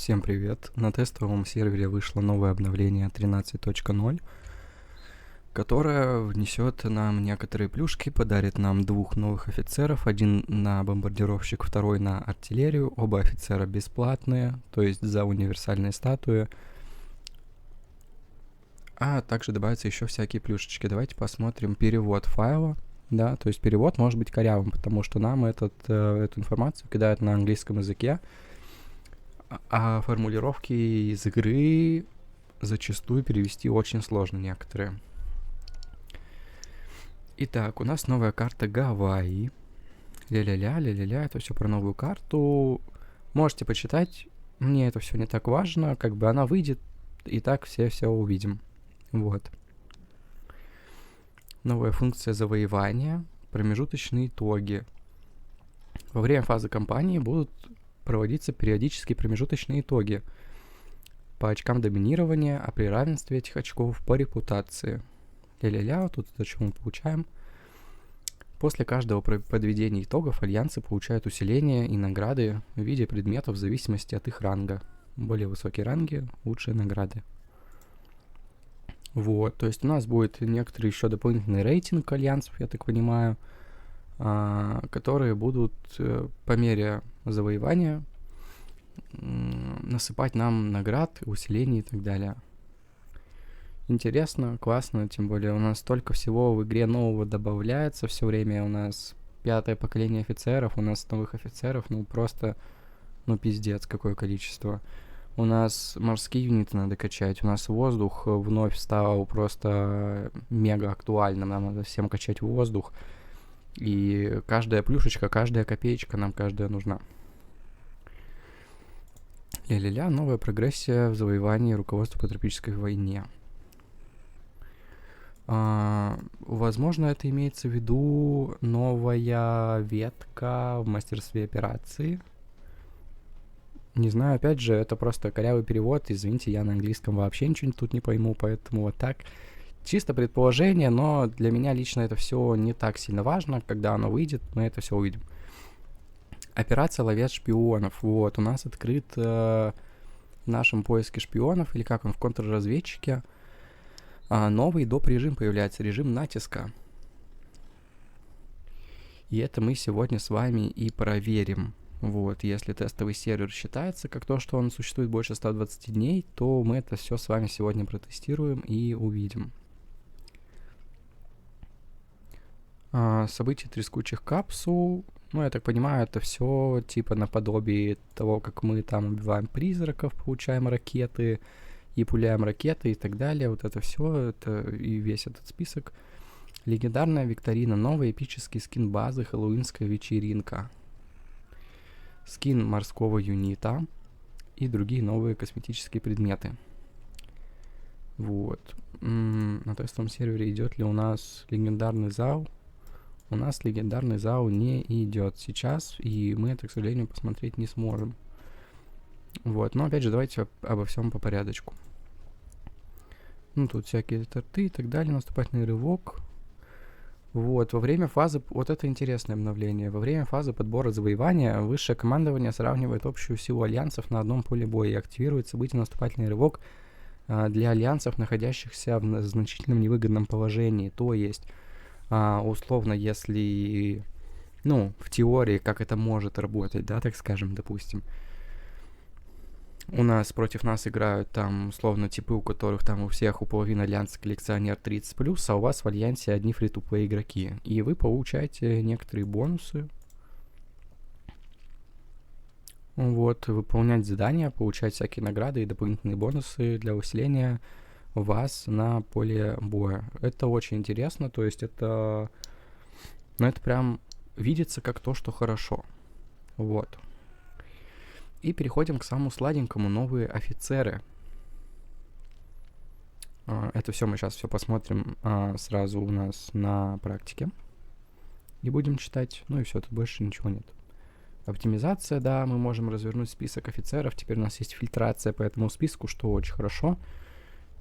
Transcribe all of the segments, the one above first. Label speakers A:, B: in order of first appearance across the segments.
A: Всем привет! На тестовом сервере вышло новое обновление 13.0, которое внесет нам некоторые плюшки, подарит нам двух новых офицеров, один на бомбардировщик, второй на артиллерию, оба офицера бесплатные, то есть за универсальные статуи, а также добавятся еще всякие плюшечки. Давайте посмотрим перевод файла. Да, то есть перевод может быть корявым, потому что нам эту информацию кидают на английском языке, а формулировки из игры зачастую перевести очень сложно некоторые. Итак, у нас новая карта Гавайи. Ля-ля-ля, это все про новую карту. Можете почитать, мне это все не так важно, как бы она выйдет, и так все увидим. Вот. Новая функция завоевания, промежуточные итоги. Во время фазы кампании будут проводиться периодические промежуточные итоги по очкам доминирования, а при равенстве этих очков по репутации. Ля-ля-ля, тут это что мы получаем. После каждого подведения итогов альянсы получают усиление и награды в виде предметов в зависимости от их ранга. Более высокие ранги, лучшие награды. Вот, то есть у нас будет некоторый еще дополнительный рейтинг альянсов, я так понимаю, которые будут по мере завоевания насыпать нам наград, усилений и так далее. Интересно, классно, тем более у нас столько всего в игре нового добавляется все время, у нас 5-е поколение офицеров, у нас новых офицеров, просто, пиздец, какое количество. У нас морские юниты надо качать, у нас воздух вновь стал просто мега актуальным, нам надо всем качать воздух. И каждая плюшечка, каждая копеечка нам каждая нужна. Ля-ля-ля, новая прогрессия в завоевании руководства по тропической войне. Возможно, это имеется в виду новая ветка в мастерстве операции. Не знаю, опять же, это просто корявый перевод. Извините, я на английском вообще ничего тут не пойму, поэтому вот так. Чисто предположение, но для меня лично это все не так сильно важно. Когда оно выйдет, мы это все увидим. Операция «Ловец шпионов». Вот, у нас открыт в нашем поиске шпионов, или как он, в контрразведчике, новый доп. Режим появляется, режим натиска. И это мы сегодня с вами и проверим. Вот, если тестовый сервер считается как то, что он существует больше 120 дней, то мы это все с вами сегодня протестируем и увидим. События трескучих капсул. Я так понимаю, это все типа наподобие того, как мы там убиваем призраков, получаем ракеты и пуляем ракеты и так далее. Вот это все, это и весь этот список. Легендарная викторина, новый эпический скин базы, хэллоуинская вечеринка. Скин морского юнита и другие новые косметические предметы. Вот. На тестовом сервере идет ли у нас легендарный зал? У нас легендарный зал не идет сейчас, и мы это, к сожалению, посмотреть не сможем. Вот, но опять же, давайте обо всем по порядочку. Тут всякие торты и так далее, наступательный рывок. Вот, во время фазы, вот это интересное обновление, во время фазы подбора завоевания высшее командование сравнивает общую силу альянсов на одном поле боя и активирует событие наступательный рывок для альянсов, находящихся в значительном невыгодном положении, то есть условно, если, в теории, как это может работать, да, так скажем, допустим, у нас против нас играют там, условно, типы, у которых там у всех, у половины альянса коллекционер 30+, а у вас в альянсе одни фри-то-плей игроки, и вы получаете некоторые бонусы. Вот, выполнять задания, получать всякие награды и дополнительные бонусы для усиления вас на поле боя. Это очень интересно, то есть это прям видится как то, что хорошо. Вот. И переходим к самому сладенькому, новые офицеры. Это все мы сейчас все посмотрим сразу у нас на практике. И будем читать, и все, тут больше ничего нет. Оптимизация, да, мы можем развернуть список офицеров, теперь у нас есть фильтрация по этому списку, что очень хорошо.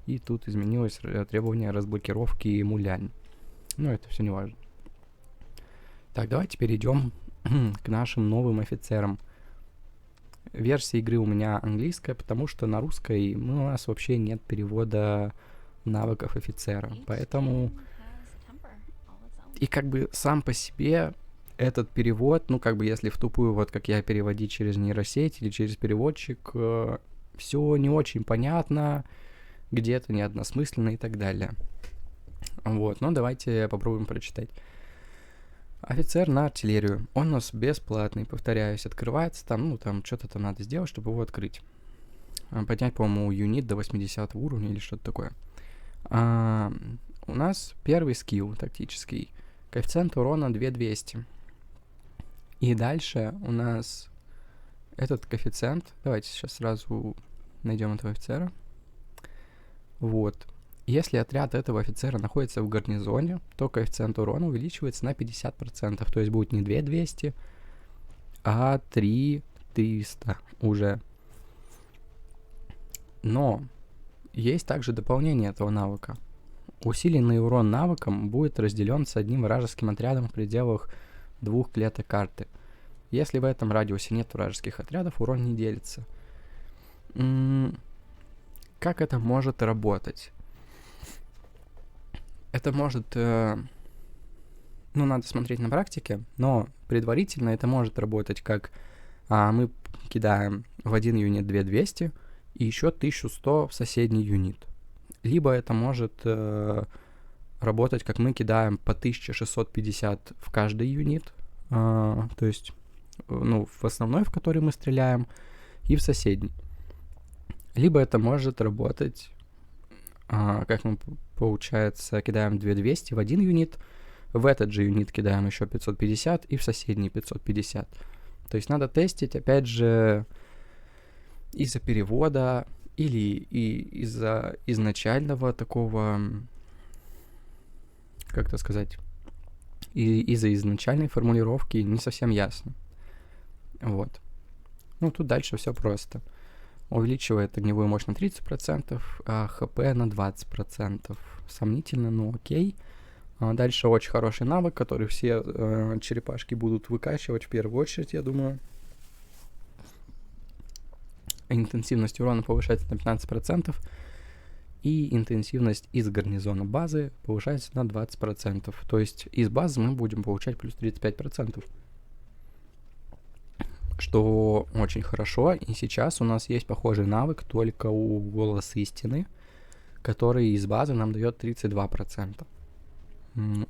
A: И тут изменилось требование разблокировки мулянь. Это все не важно. Так, давайте перейдем к нашим новым офицерам. Версия игры у меня английская, потому что на русской у нас вообще нет перевода навыков офицера. Поэтому и как бы сам по себе этот перевод, ну как бы если в тупую, вот как я переводить через нейросеть или через переводчик, все не очень понятно, где-то неодносмысленно и так далее. Вот, но давайте попробуем прочитать. Офицер на артиллерию. Он у нас бесплатный, повторяюсь, открывается там, ну там что-то там надо сделать, чтобы его открыть. Поднять, по-моему, юнит до 80 уровня или что-то такое. У нас первый скилл тактический. Коэффициент урона 2200. И дальше у нас этот коэффициент. Давайте сейчас сразу найдем этого офицера. Вот. Если отряд этого офицера находится в гарнизоне, то коэффициент урона увеличивается на 50%. То есть будет не 2200, а 3300 уже. Но есть также дополнение этого навыка. Усиленный урон навыком будет разделен с одним вражеским отрядом в пределах 2 клеток карты. Если в этом радиусе нет вражеских отрядов, урон не делится. Как это может работать? Это может... надо смотреть на практике, но предварительно это может работать как мы кидаем в один юнит 2200 и еще 1100 в соседний юнит. Либо это может работать, как мы кидаем по 1650 в каждый юнит, то есть, в основной, в который мы стреляем, и в соседний. Либо это может работать, как мы, получается, кидаем 2200 в один юнит, в этот же юнит кидаем еще 550 и в соседний 550. То есть надо тестить, опять же, из-за перевода или из-за изначального такого, как это сказать, из-за изначальной формулировки не совсем ясно. Вот. Тут дальше все просто. Увеличивает огневую мощь на 30%, а ХП на 20%. Сомнительно, но окей. Дальше очень хороший навык, который все черепашки будут выкачивать в первую очередь, я думаю. Интенсивность урона повышается на 15%, и интенсивность из гарнизона базы повышается на 20%. То есть из базы мы будем получать плюс 35%. Что очень хорошо, и сейчас у нас есть похожий навык только у Голос Истины, который из базы нам дает 32%.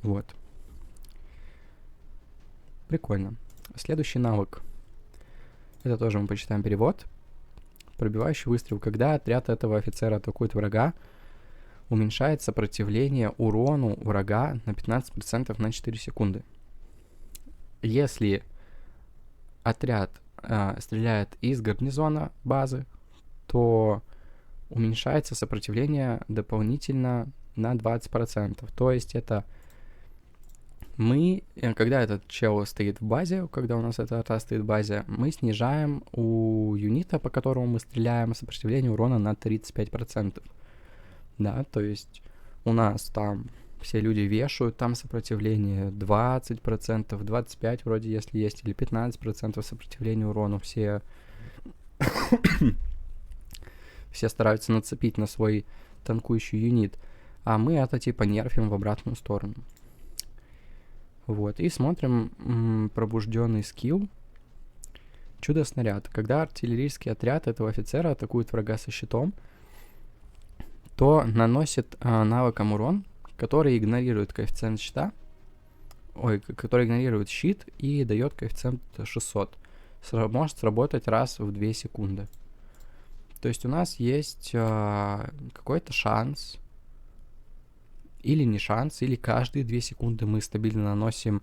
A: Вот. Прикольно. Следующий навык. Это тоже мы почитаем перевод. Пробивающий выстрел. Когда отряд этого офицера атакует врага, уменьшает сопротивление урону врага на 15% на 4 секунды. Если отряд стреляет из гарнизона базы, то уменьшается сопротивление дополнительно на 20%. То есть это мы, когда этот чел стоит в базе, когда у нас эта арта стоит в базе, мы снижаем у юнита, по которому мы стреляем, сопротивление урона на 35%. Да, то есть у нас там все люди вешают там сопротивление 20%, 25% вроде если есть, или 15% сопротивления урону. Все стараются нацепить на свой танкующий юнит, а мы это типа нерфим в обратную сторону. Вот, и смотрим пробужденный скилл. Чудо-снаряд. Когда артиллерийский отряд этого офицера атакует врага со щитом, то наносит навыком урон, который игнорирует коэффициент щита, который игнорирует щит и дает коэффициент 600. Может сработать раз в 2 секунды. То есть у нас есть какой-то шанс, или не шанс, или каждые 2 секунды мы стабильно наносим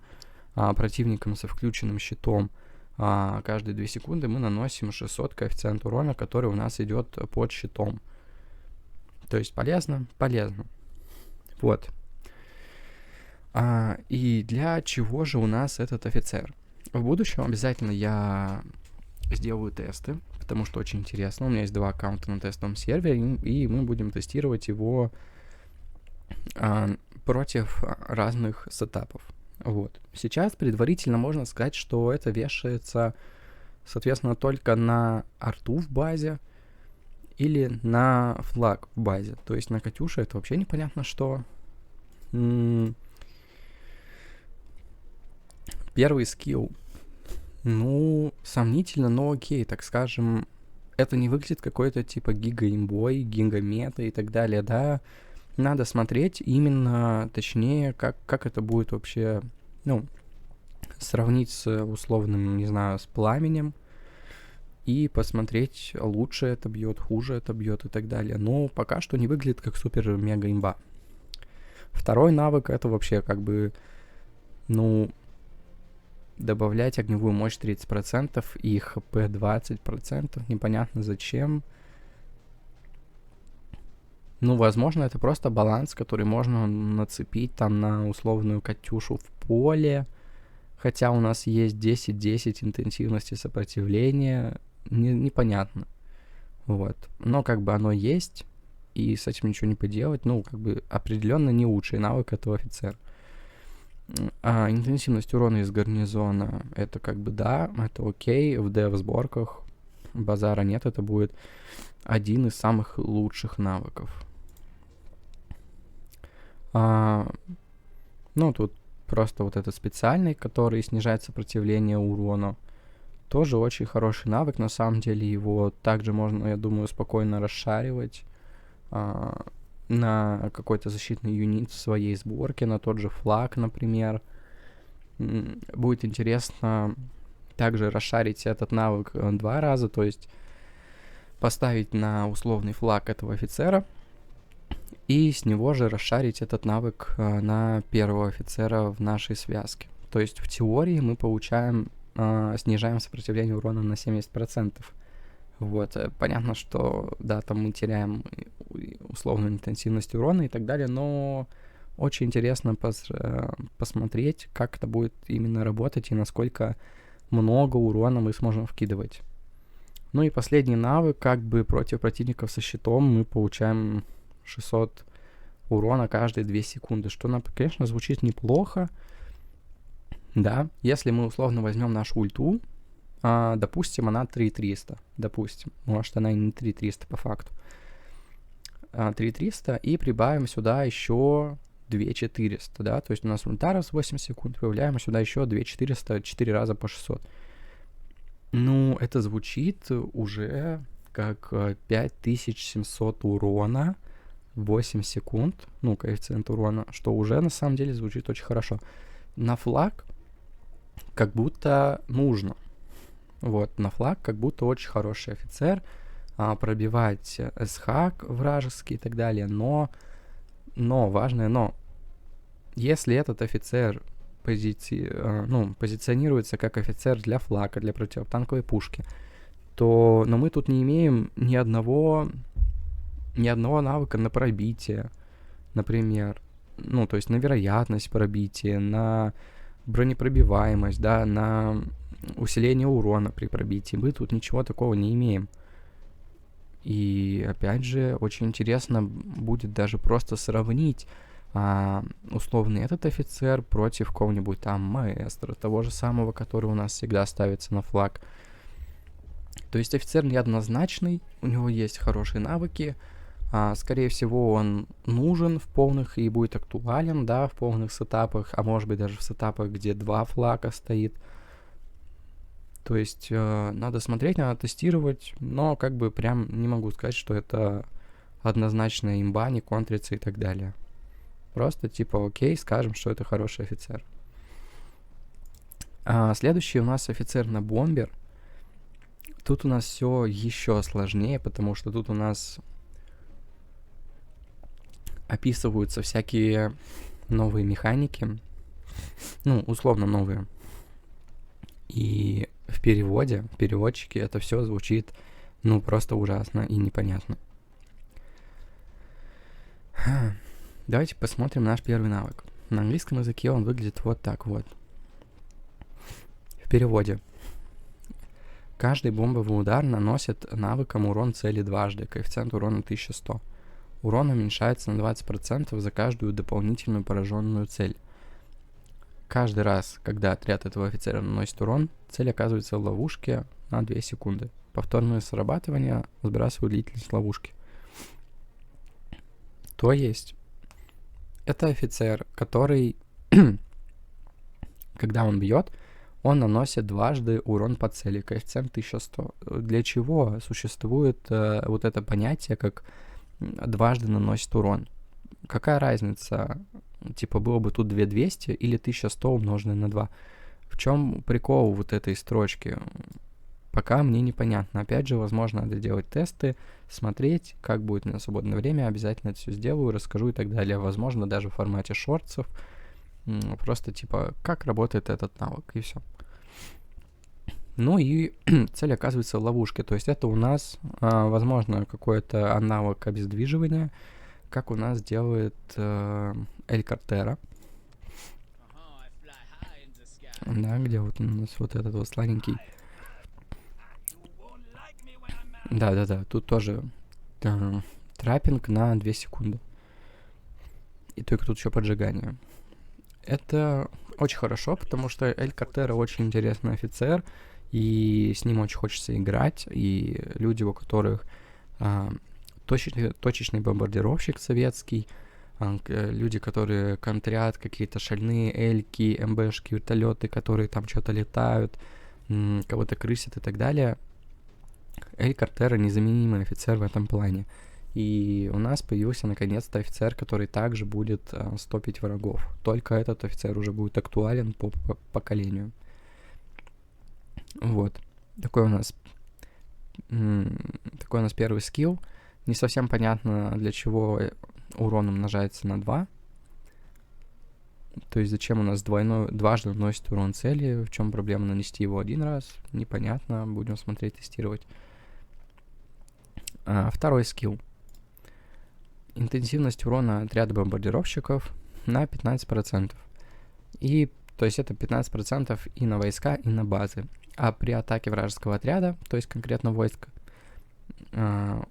A: противникам со включенным щитом. Каждые 2 секунды мы наносим 600 коэффициент урона, который у нас идет под щитом. То есть полезно? Полезно. Вот. И для чего же у нас этот офицер? В будущем обязательно я сделаю тесты, потому что очень интересно. У меня есть 2 аккаунта на тестовом сервере, и мы будем тестировать его против разных сетапов. Вот. Сейчас предварительно можно сказать, что это вешается соответственно, только на арту в базе или на флаг в базе. То есть на Катюше это вообще непонятно что. Первый скилл. Ну, сомнительно, но окей, так скажем. Это не выглядит какой-то типа гига-имбой, гига-мета и так далее, да. Надо смотреть именно, точнее, как это будет вообще, ну, сравнить с условным, не знаю, с пламенем, и посмотреть, лучше это бьет, хуже это бьет и так далее. Но пока что не выглядит как супер-мега-имба. Второй навык — это вообще как бы, ну, добавлять огневую мощь 30% и хп 20%. Непонятно зачем. Ну, возможно, это просто баланс, который можно нацепить там на условную Катюшу в поле. Хотя у нас есть 10-10 интенсивности сопротивления. Непонятно. Вот. Но как бы оно есть, и с этим ничего не поделать. Ну, как бы определенно не лучший навык этого офицера. А интенсивность урона из гарнизона, это как бы да, это окей. В дев-сборках базара нет, это будет один из самых лучших навыков. Ну, тут просто вот этот специальный, который снижает сопротивление урону. Тоже очень хороший навык, на самом деле его также можно, я думаю, спокойно расшаривать на какой-то защитный юнит в своей сборке, на тот же флаг, например. Будет интересно также расшарить этот навык 2 раза, то есть поставить на условный флаг этого офицера и с него же расшарить этот навык на первого офицера в нашей связке. То есть в теории мы получаем, снижаем сопротивление урона на 70%. Вот, понятно, что, да, там мы теряем условную интенсивность урона и так далее, но очень интересно посмотреть, как это будет именно работать и насколько много урона мы сможем вкидывать. Ну и последний навык, как бы против противников со щитом мы получаем 600 урона каждые 2 секунды, что, конечно, звучит неплохо, да, если мы условно возьмем нашу ульту, допустим, она 3300, допустим, может она и не 3300 по факту, 3300, и прибавим сюда еще 2400, да, то есть у нас ульта раз в 8 секунд, прибавляем сюда еще 2400, 4 раза по 600. Ну, это звучит уже как 5700 урона 8 секунд, ну, коэффициент урона, что уже на самом деле звучит очень хорошо. На флаг как будто нужно. Вот, на флаг как будто очень хороший офицер, пробивать СХ вражеский и так далее, но, важное но, если этот офицер позиционируется как офицер для флага, для противотанковой пушки, то, но мы тут не имеем ни одного навыка на пробитие, например, ну, то есть на вероятность пробития, на бронепробиваемость, да, на усиление урона при пробитии. Мы тут ничего такого не имеем. И, опять же, очень интересно будет даже просто сравнить условный этот офицер против кого-нибудь там маэстро, того же самого, который у нас всегда ставится на флаг. То есть офицер неоднозначный, у него есть хорошие навыки, скорее всего, он нужен в полных и будет актуален, да, в полных сетапах, а может быть даже в сетапах, где 2 флага стоит. То есть надо смотреть, надо тестировать, но как бы прям не могу сказать, что это однозначная имба, не контрится и так далее. Просто типа окей, скажем, что это хороший офицер. Следующий у нас офицер на бомбер. Тут у нас все еще сложнее, потому что тут у нас описываются всякие новые механики, ну, условно новые. И в переводчике это все звучит, ну, просто ужасно и непонятно. Давайте посмотрим наш первый навык. На английском языке он выглядит вот так вот. В переводе. Каждый бомбовый удар наносит навыком урон цели дважды, коэффициент урона 1100. Урон уменьшается на 20% за каждую дополнительную пораженную цель. каждый раз, когда отряд этого офицера наносит урон, цель оказывается в ловушке на 2 секунды. Повторное срабатывание сбрасывает длительность ловушки. То есть, это офицер, который, когда он бьет, он наносит дважды урон по цели, коэффициент 1100. Для чего существует вот это понятие, как дважды наносит урон? Какая разница? Типа, было бы тут 2200 или 1100 умноженное на 2. В чем прикол вот этой строчки? Пока мне непонятно. Опять же, возможно, надо делать тесты, смотреть, как будет на свободное время. Обязательно это все сделаю, расскажу и так далее. Возможно, даже в формате шортсов. Просто, типа, как работает этот навык, и все. Ну и цель оказывается в ловушке. То есть это у нас, возможно, какой-то аналог обездвиживания, как у нас делает Эль Картера. Да, где вот у нас вот этот вот сладенький. Да, тут тоже траппинг на 2 секунды. И только тут еще поджигание. Это очень хорошо, потому что Эль Картера очень интересный офицер, и с ним очень хочется играть, и люди, у которых точечный бомбардировщик советский, люди, которые контрят какие-то шальные эльки, МБшки, вертолеты, которые там что-то летают, кого-то крысят и так далее. Эль Картера незаменимый офицер в этом плане. И у нас появился наконец-то офицер, который также будет стопить врагов. Только этот офицер уже будет актуален по поколению. Вот. Такой у нас первый скилл. Не совсем понятно, для чего урон умножается на 2. То есть зачем у нас дважды наносит урон цели, в чем проблема нанести его один раз, непонятно, будем смотреть, тестировать. Второй скилл. Интенсивность урона отряда бомбардировщиков на 15%. И, то есть это 15% и на войска, и на базы. А при атаке вражеского отряда, то есть конкретно войска,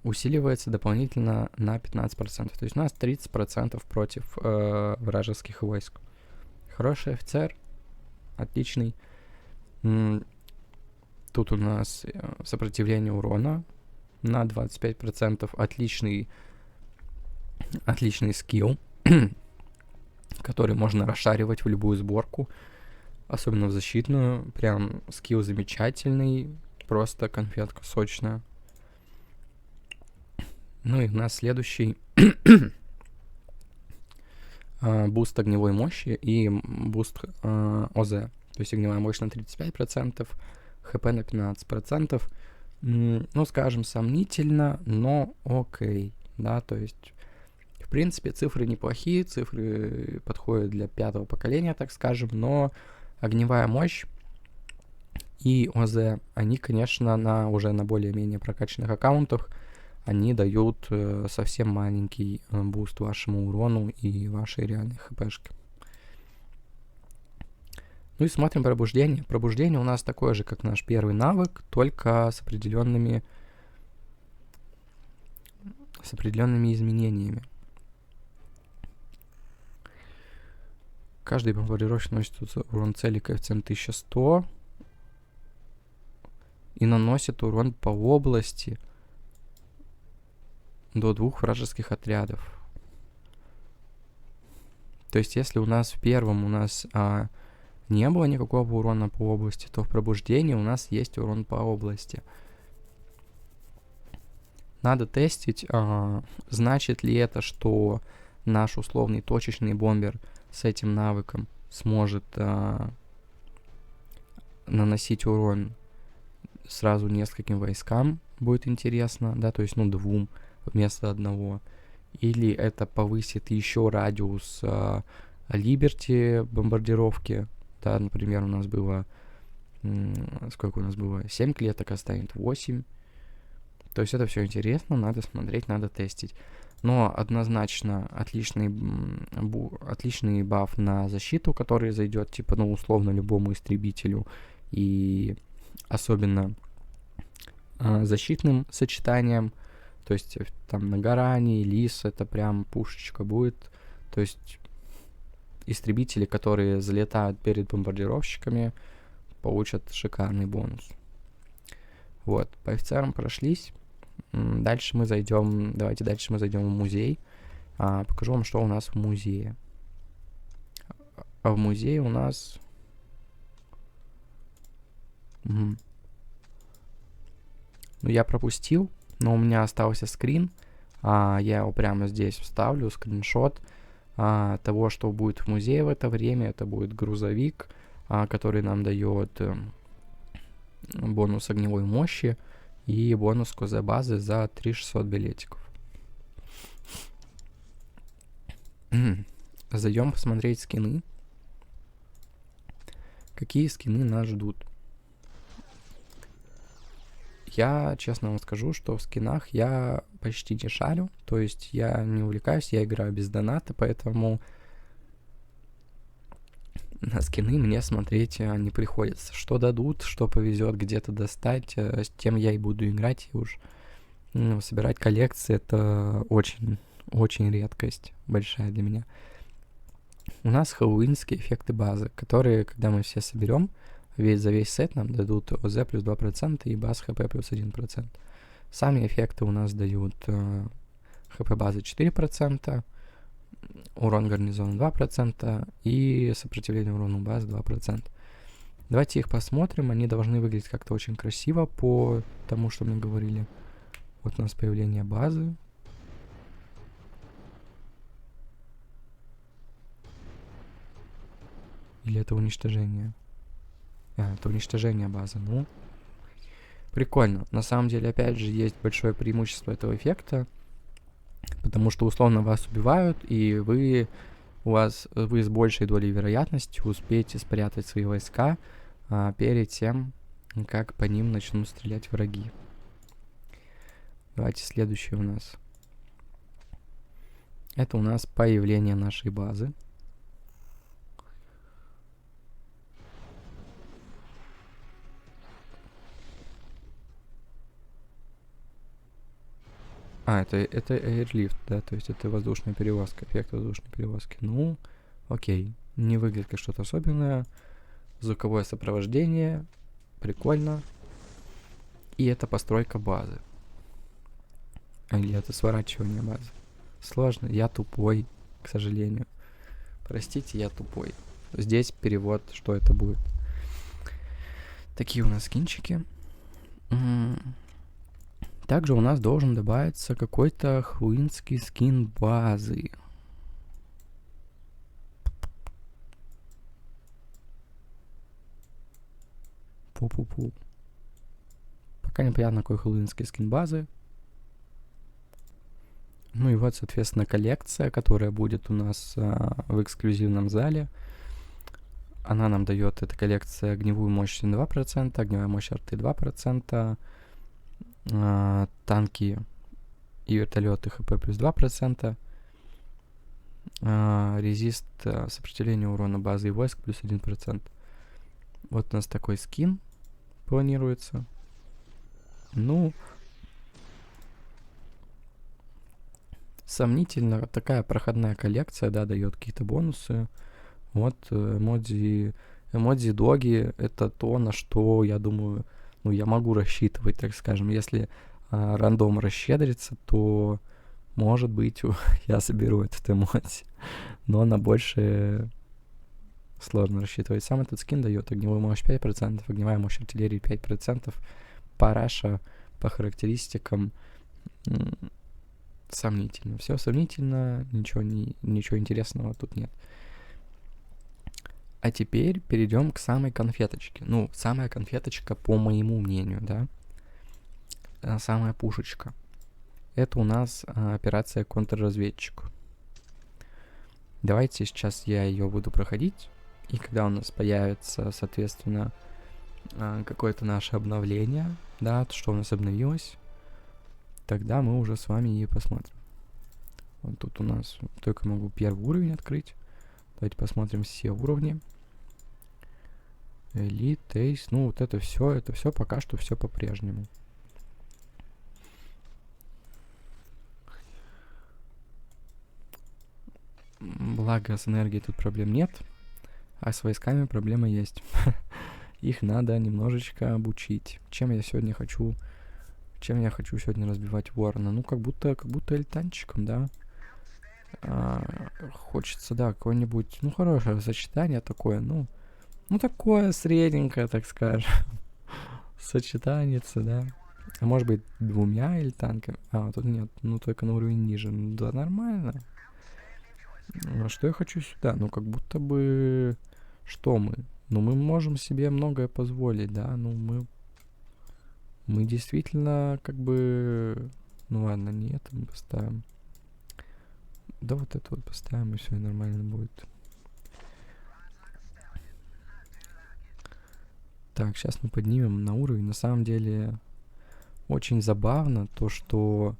A: усиливается дополнительно на 15%. То есть у нас 30% против вражеских войск. Хороший офицер, отличный. Тут у нас сопротивление урона на 25%. Отличный скилл, который можно расшаривать в любую сборку, особенно в защитную. Прям скилл замечательный, просто конфетка сочная. Ну и у нас следующий буст огневой мощи и буст ОЗ. То есть огневая мощь на 35%, ХП на 15%. Ну, скажем, сомнительно, но окей. Да, то есть, в принципе, цифры неплохие, цифры подходят для 5-го поколения, так скажем, но огневая мощь и ОЗ, они, конечно, уже на более-менее прокачанных аккаунтах, они дают совсем маленький буст вашему урону и вашей реальной хпшке. Ну и смотрим пробуждение. Пробуждение у нас такое же, как наш первый навык, только с определенными изменениями. Каждый бомбардировщик носит урон цели коэффициент 1100 и наносит урон по области до 2 вражеских отрядов. То есть, если у нас в первом не было никакого урона по области, то в пробуждении у нас есть урон по области. Надо тестить, значит ли это, что наш условный точечный бомбер с этим навыком сможет наносить урон сразу нескольким войскам, будет интересно, да, то есть, 2 вместо 1. Или это повысит еще радиус Либерти бомбардировки. Да, например, у нас было... Сколько у нас было? 7 клеток, а станет 8. То есть это все интересно, надо смотреть, надо тестить. Но однозначно отличный баф на защиту, который зайдет, типа, условно любому истребителю. И особенно защитным сочетанием. То есть там на Гаране, Лис, это прям пушечка будет. То есть истребители, которые залетают перед бомбардировщиками, получат шикарный бонус. Вот, по офицерам прошлись. Дальше мы зайдем, давайте дальше мы зайдем в музей. Покажу вам, что у нас в музее. А в музее у нас... Ну, я пропустил, но у меня остался скрин. Я его прямо здесь вставлю, скриншот того, что будет в музее в это время. Это будет грузовик, который нам дает бонус огневой мощи и бонус КЗ базы за 3600 билетиков. Зайдем посмотреть скины. Какие скины нас ждут? Я честно вам скажу, что в скинах я почти не шарю. То есть я не увлекаюсь, я играю без доната, поэтому на скины мне смотреть не приходится. Что дадут, что повезет где-то достать, с тем я и буду играть. И уж собирать коллекции — это очень, очень редкость большая для меня. У нас хэллоуинские эффекты базы, которые, когда мы все соберем, за весь сет нам дадут ОЗ плюс 2% и баз ХП плюс 1%. Сами эффекты у нас дают ХП базы 4%, урон гарнизона 2% и сопротивление урону базы 2%. Давайте их посмотрим. Они должны выглядеть как-то очень красиво по тому, что мне говорили. Вот у нас появление базы. Или это уничтожение? Это уничтожение базы. Ну, прикольно. На самом деле, опять же, есть большое преимущество этого эффекта, потому что условно вас убивают, и вы с большей долей вероятности успеете спрятать свои войска перед тем, как по ним начнут стрелять враги. Давайте следующий у нас. Это у нас появление нашей базы. Это Airlift, да, то есть это воздушная перевозка, эффект воздушной перевозки. Ну, окей, не выглядит как что-то особенное. Звуковое сопровождение, прикольно. И это постройка базы. Или это сворачивание базы. Сложно, я тупой, к сожалению. Простите, я тупой. Здесь перевод, что это будет. Такие у нас скинчики. Также у нас должен добавиться какой-то хэллоуинский скин базы. Пу-пу-пу. Пока непонятно, какой хэллоуинский скин базы. Ну и вот, соответственно, коллекция, которая будет у нас в эксклюзивном зале. Она нам дает, эта коллекция, огневую мощь 2%, огневая мощь арты 2%, танки и вертолеты ХП плюс 2%, резист сопротивления урона базы и войск плюс 1%. Вот у нас такой скин планируется. Ну, сомнительно, такая проходная коллекция, да, дает какие-то бонусы. Вот эмодзи доги — это то, на что, я думаю, ну, я могу рассчитывать, так скажем. Если рандом расщедрится, то, может быть, я соберу этот эмодзи. Но на больше сложно рассчитывать. Сам этот скин дает огневую мощь 5%, огневая мощь артиллерии 5%, параша по характеристикам сомнительно. Все сомнительно, ничего интересного тут нет. А теперь перейдем к самой конфеточке. Ну, самая конфеточка, по моему мнению, да. Самая пушечка. Это у нас операция контрразведчик. Давайте сейчас я ее буду проходить. И когда у нас появится, соответственно, какое-то наше обновление, да, что у нас обновилось, тогда мы уже с вами и посмотрим. Вот тут у нас только могу первый уровень открыть. Давайте посмотрим все уровни. Элит, Эйс, ну вот это все пока что все по-прежнему. Благо с энергией тут проблем нет, а с войсками проблемы есть. Их надо немножечко обучить. Чем я хочу сегодня разбивать ворона? Ну, как будто эльтанчиком, да. Хочется, да, какое-нибудь, ну, хорошее сочетание такое, ну, такое средненькое, так скажем. Сочетаница, да. А может быть, двумя эльтанками? Тут нет, ну, только на уровень ниже. Ну, да, нормально. Что я хочу сюда? Ну, как будто бы... Что мы? Ну, мы можем себе многое позволить, да. Ну, мы действительно, как бы... Ну, ладно, не это мы поставим. Да вот это вот поставим, и все, и нормально будет. Так, сейчас мы поднимем на уровень. На самом деле, очень забавно то, что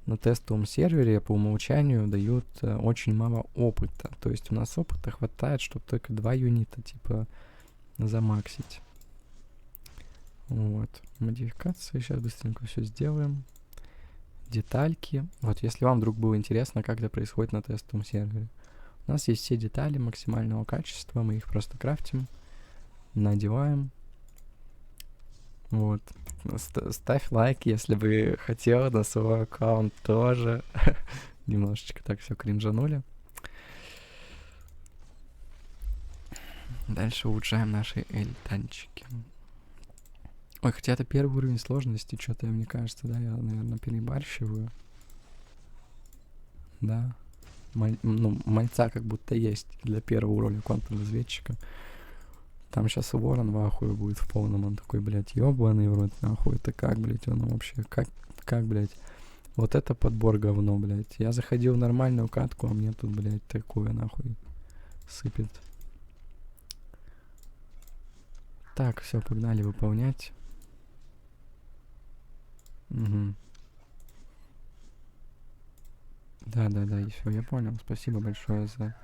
A: на тестовом сервере по умолчанию дают очень мало опыта. То есть у нас опыта хватает, чтобы только 2 юнита, типа, замаксить. Вот. Модификации. Сейчас быстренько все сделаем. Детальки. Вот, если вам вдруг было интересно, как это происходит на тестовом сервере. У нас есть все детали максимального качества. Мы их просто крафтим, надеваем. Вот. Ставь лайк, если бы хотел на свой аккаунт тоже. Немножечко так все кринжанули. Дальше улучшаем наши эльтанчики. Ой, хотя это первый уровень сложности, что-то, мне кажется, да, я, наверное, перебарщиваю. Да. Мальца как будто есть для первого уровня контрразведчика. Там сейчас ворон в ахуе будет в полном, он такой, блядь, ёбаный в рот, нахуй, это как, блядь, он вообще, как, блядь, вот это подбор говно, блядь. Я заходил в нормальную катку, а мне тут, блядь, такое, нахуй, сыпет. Так, все, погнали выполнять. Угу. Да, и все, я понял. Спасибо большое за...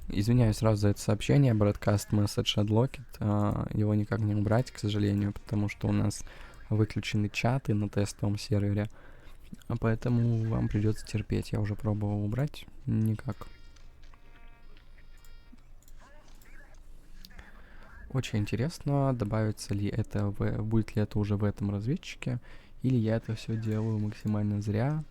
A: Извиняюсь сразу за это сообщение. Broadcast Message Unlocked. Его никак не убрать, к сожалению, потому что у нас выключены чаты на тестовом сервере. Поэтому вам придется терпеть. Я уже пробовал убрать. Никак. Очень интересно, добавится ли это будет ли это уже в этом разведчике, или я это все делаю максимально зря.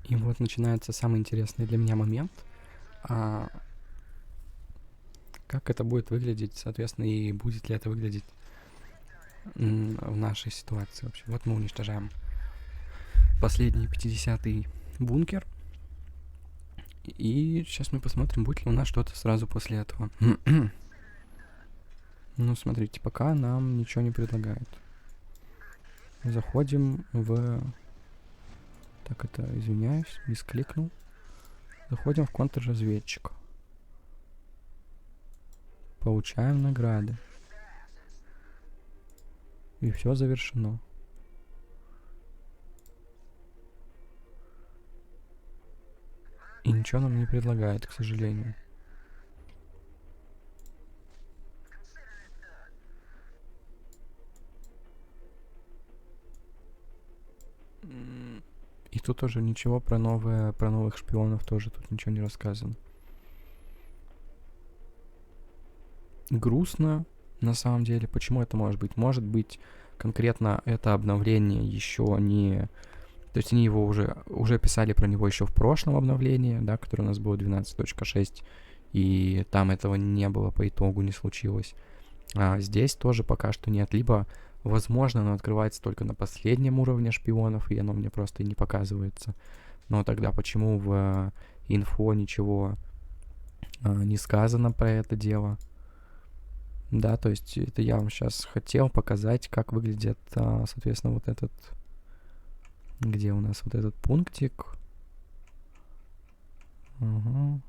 A: И вот начинается самый интересный для меня момент. Как это будет выглядеть, соответственно, и будет ли это выглядеть в нашей ситуации вообще. Вот мы уничтожаем последний 50-й бункер. И сейчас мы посмотрим, будет ли у нас что-то сразу после этого. Ну, смотрите, пока нам ничего не предлагают. Заходим в... Так, это, извиняюсь, мискликнул. Заходим в контрразведчик. Получаем награды. И все завершено. И ничего нам не предлагает, к сожалению. И тут тоже ничего про новых шпионов тоже тут ничего не рассказано. Грустно, на самом деле. Почему это может быть? Может быть, конкретно это обновление еще не... То есть они его уже писали про него еще в прошлом обновлении, да, которое у нас было 12.6, и там этого не было по итогу, не случилось. А здесь тоже пока что нет. Либо Возможно, оно открывается только на последнем уровне шпионов, и оно мне просто не показывается. Но тогда почему в инфо ничего не сказано про это дело? Да, то есть это я вам сейчас хотел показать, как выглядит, соответственно, вот этот... Где у нас вот этот пунктик? Угу.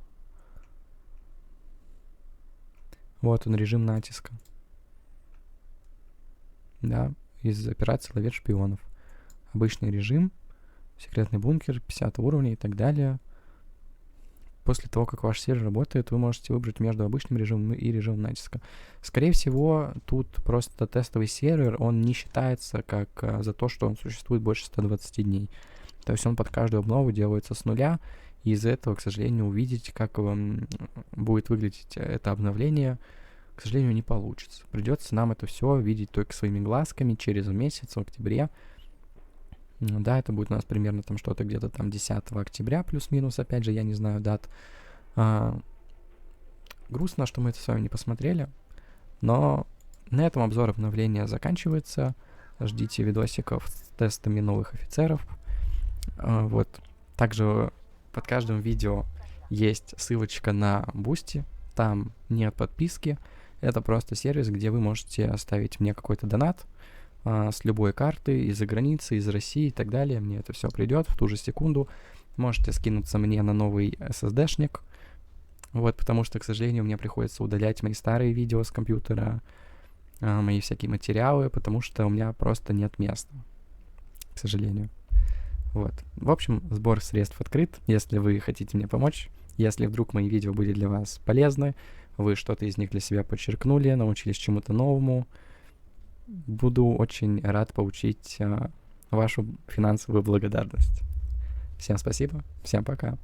A: Вот он, режим натиска. Да, из операции «Ловец шпионов». Обычный режим, секретный бункер, 50 уровня и так далее. После того, как ваш сервер работает, вы можете выбрать между обычным режимом и режимом натиска. Скорее всего, тут просто тестовый сервер, он не считается как за то, что он существует больше 120 дней. То есть он под каждую обнову делается с нуля, и из-за этого, к сожалению, увидеть, как будет выглядеть это обновление, к сожалению, не получится. Придется нам это все видеть только своими глазками через месяц, в октябре. Да, это будет у нас примерно там что-то где-то там 10 октября, плюс-минус, опять же, я не знаю дат. Грустно, что мы это с вами не посмотрели, но на этом обзор обновления заканчивается. Ждите видосиков с тестами новых офицеров. Вот. Также под каждым видео есть ссылочка на Boosty. Там нет подписки. Это просто сервис, где вы можете оставить мне какой-то донат с любой карты, из-за границы, из России и так далее. Мне это все придет в ту же секунду. Можете скинуться мне на новый SSD-шник. Вот, потому что, к сожалению, мне приходится удалять мои старые видео с компьютера, мои всякие материалы, потому что у меня просто нет места, к сожалению. Вот. В общем, сбор средств открыт. Если вы хотите мне помочь, если вдруг мои видео были для вас полезны, вы что-то из них для себя подчеркнули, научились чему-то новому, буду очень рад получить вашу финансовую благодарность. Всем спасибо, всем пока.